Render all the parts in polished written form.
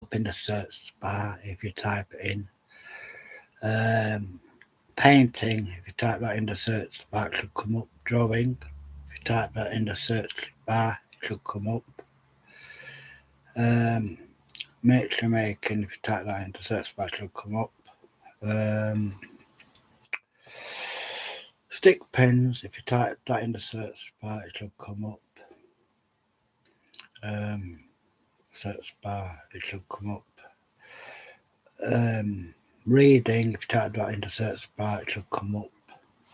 up in the search bar if you type it in. Painting, if you type that in the search bar, it should come up. Drawing, if you type that in the search bar, it should come up. Miniature making, if you type that in the search bar, it should come up. Stick pins, if you type that in the search bar, it should come up. Search bar, it should come up. Reading, if you type that in the search bar, it should come up.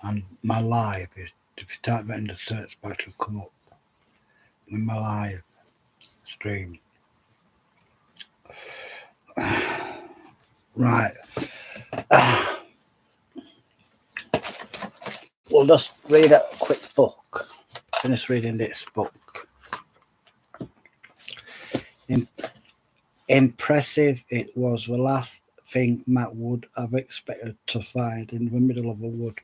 And my live, if you type that in the search bar, it should come up. In my live stream. Right. We'll just read a quick book. Finish reading this book. Impressive. It was the last thing Matt would have expected to find in the middle of a wood.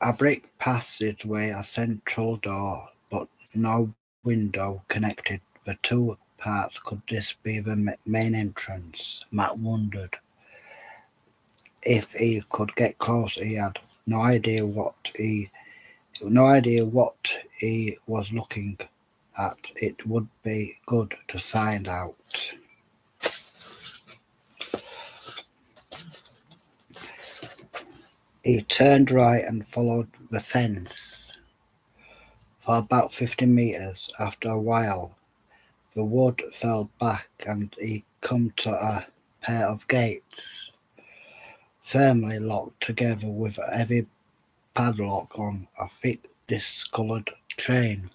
A brick passageway, a central door, but no window connected the two parts. Could this be the main entrance? Matt wondered. If he could get close, he had no idea what he was looking at. It would be good to find out. He turned right and followed the fence for about 50 meters. After a while, the wood fell back and he come to a pair of gates, firmly locked together with a heavy padlock on a thick discoloured chain.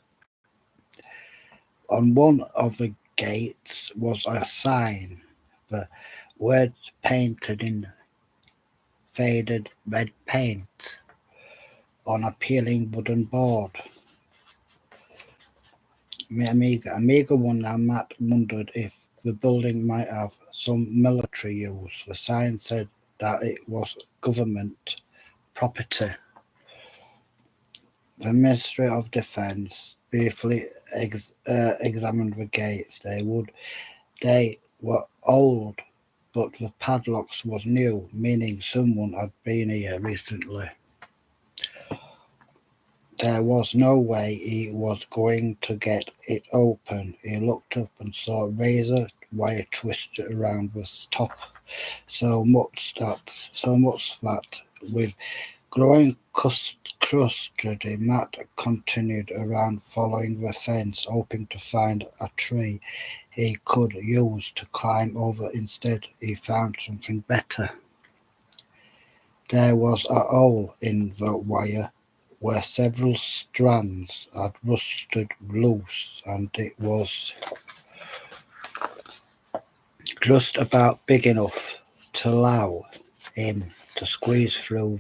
On one of the gates was a sign, the words painted in faded red paint on a peeling wooden board. Amiga one, and Matt wondered if the building might have some military use. The sign said that it was government property. The Ministry of Defence briefly examined the gates. They were old, but the padlocks was new, meaning someone had been here recently. There was no way he was going to get it open. He looked up and saw a razor wire twisted around the top, so much that with growing curiosity, Matt continued around following the fence, hoping to find a tree he could use to climb over. Instead, he found something better. There was a hole in the wire where several strands had rusted loose, and it was just about big enough to allow him to squeeze through.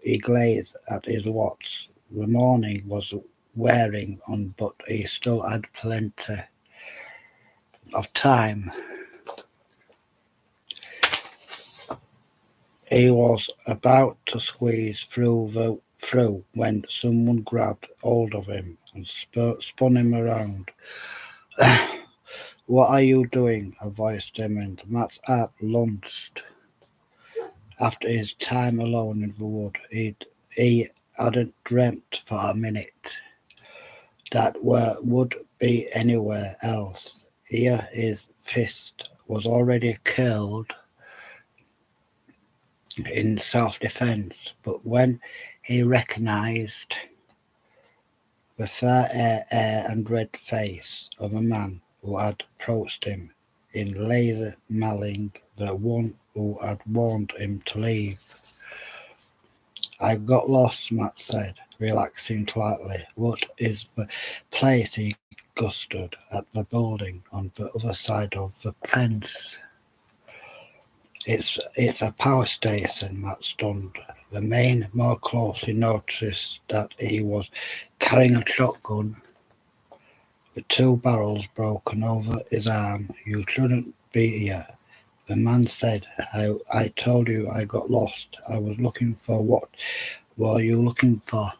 He gazed at his watch. The morning was wearing on, but he still had plenty of time. He was about to squeeze through when someone grabbed hold of him and spun him around. What are you doing? A voice demanded. Matt's heart lunged. After his time alone in the wood, he hadn't dreamt for a minute that would be anywhere else. Here his fist was already curled in self-defense, but when he recognized the fair hair and red face of a man who had approached him in laser mailing, the one who had warned him to leave. I got lost, Matt said, relaxing slightly. What is the place? He gustered at the building on the other side of the fence. It's a power station, Matt stunned. The man more closely noticed that he was carrying a shotgun, the two barrels broken over his arm. You shouldn't be here, the man said. I told you I got lost. I was looking for what were you looking for?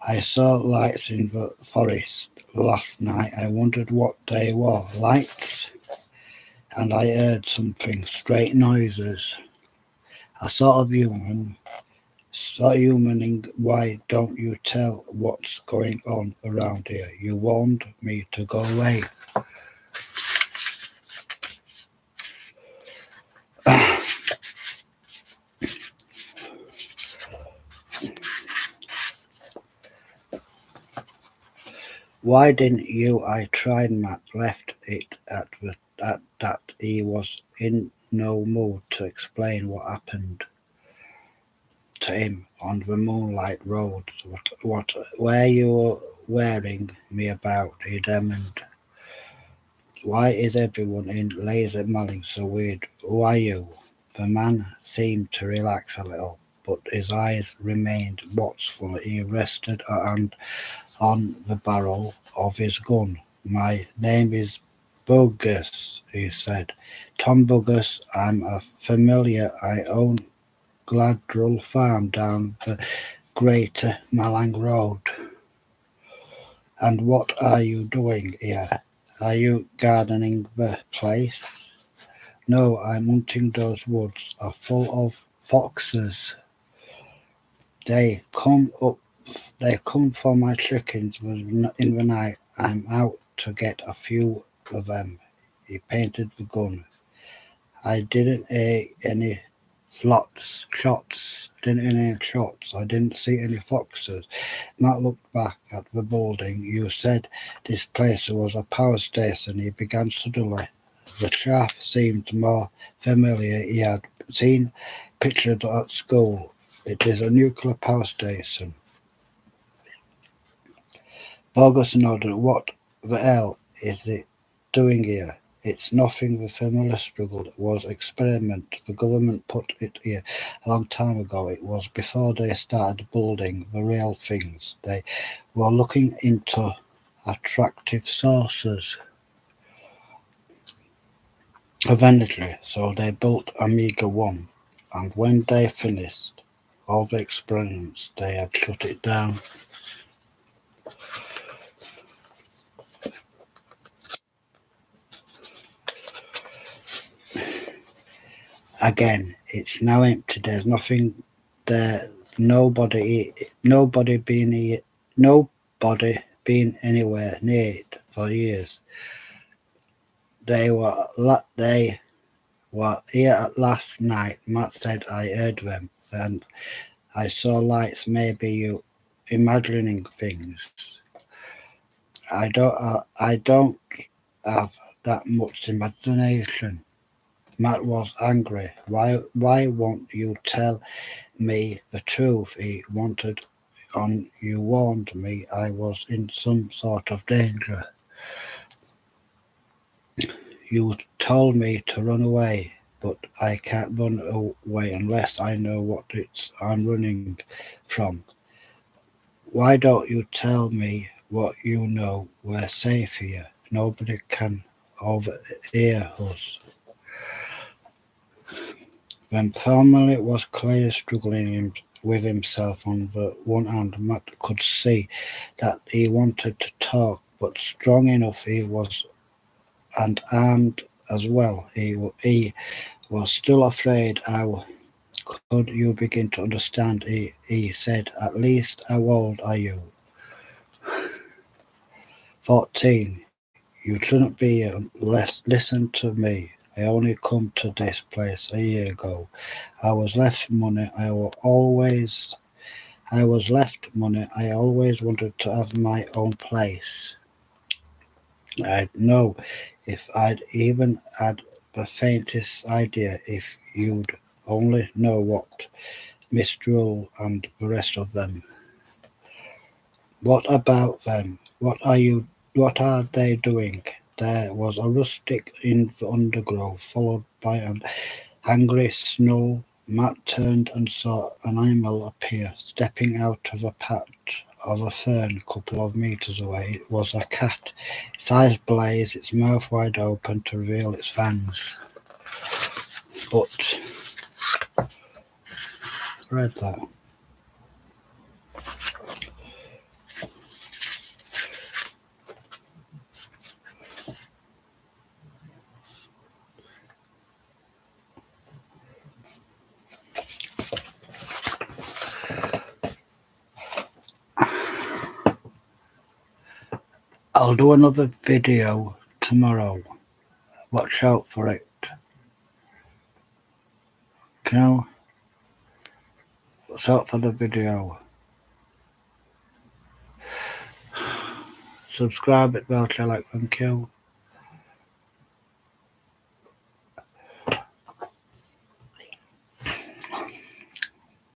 I saw lights in the forest last night. I wondered what they were. Lights? And I heard something, strange noises. A sort of humaning. Why don't you tell what's going on around here? You warned me to go away. Why didn't you? I tried. Matt left it at that. He was in no mood to explain what happened to him on the moonlight road. What were you wearing me about? He demanded. Why is everyone in Laser Malling so weird? Who are you? The man seemed to relax a little, but his eyes remained watchful. He rested a hand on the barrel of his gun. My name is Bogus, he said. Tom Bogus, I'm a familiar. I own Gladrell Farm down the Greater Malang Road. And what are you doing here? Are you gardening the place? No, I'm hunting. Those woods are full of foxes. They come up. They come for my chickens in the night. I'm out to get a few of them. He painted the gun. I didn't hear any shots. I didn't see any foxes. Matt looked back at the building. You said this place was a power station. He began suddenly. The shaft seemed more familiar. He had seen pictures at school. It is a nuclear power station. Bogus nodded. What the hell is it doing here? It's nothing. The familiar struggle was experiment. The government put it here a long time ago. It was before they started building the real things. They were looking into attractive sources of energy, so they built Amiga 1. And when they finished all the experiments, they had shut it down. Again, it's now empty. There's nothing there. Nobody been anywhere near it for years. They were here last night. Matt said I heard them, and I saw lights. Maybe you imagining things. I don't have that much imagination. Matt was angry. Why won't you tell me the truth? He wanted on. You warned me I was in some sort of danger. You told me to run away, but I can't run away unless I know what I'm running from. Why don't you tell me what you know? We're safe here. Nobody can overhear us. When Thornley was clearly struggling with himself on the one hand, Matt could see that he wanted to talk, but strong enough he was, and armed as well. He was still afraid. How could you begin to understand? He said, at least how old are you? 14. You shouldn't be here. Listen to me. I only come to this place a year ago. I was left money. I always wanted to have my own place. I'd know if I'd even had the faintest idea. If you'd only know what Mistral and the rest of them. What about them? What are they doing? There was a rustic in the undergrowth, followed by an angry snarl. Matt turned and saw an animal appear, stepping out of a patch of a fern a couple of meters away. It was a cat. Its eyes blazed, its mouth wide open to reveal its fangs. But read that. I'll do another video tomorrow. Watch out for it. You know, watch out for the video. Subscribe, bell, like, thank you.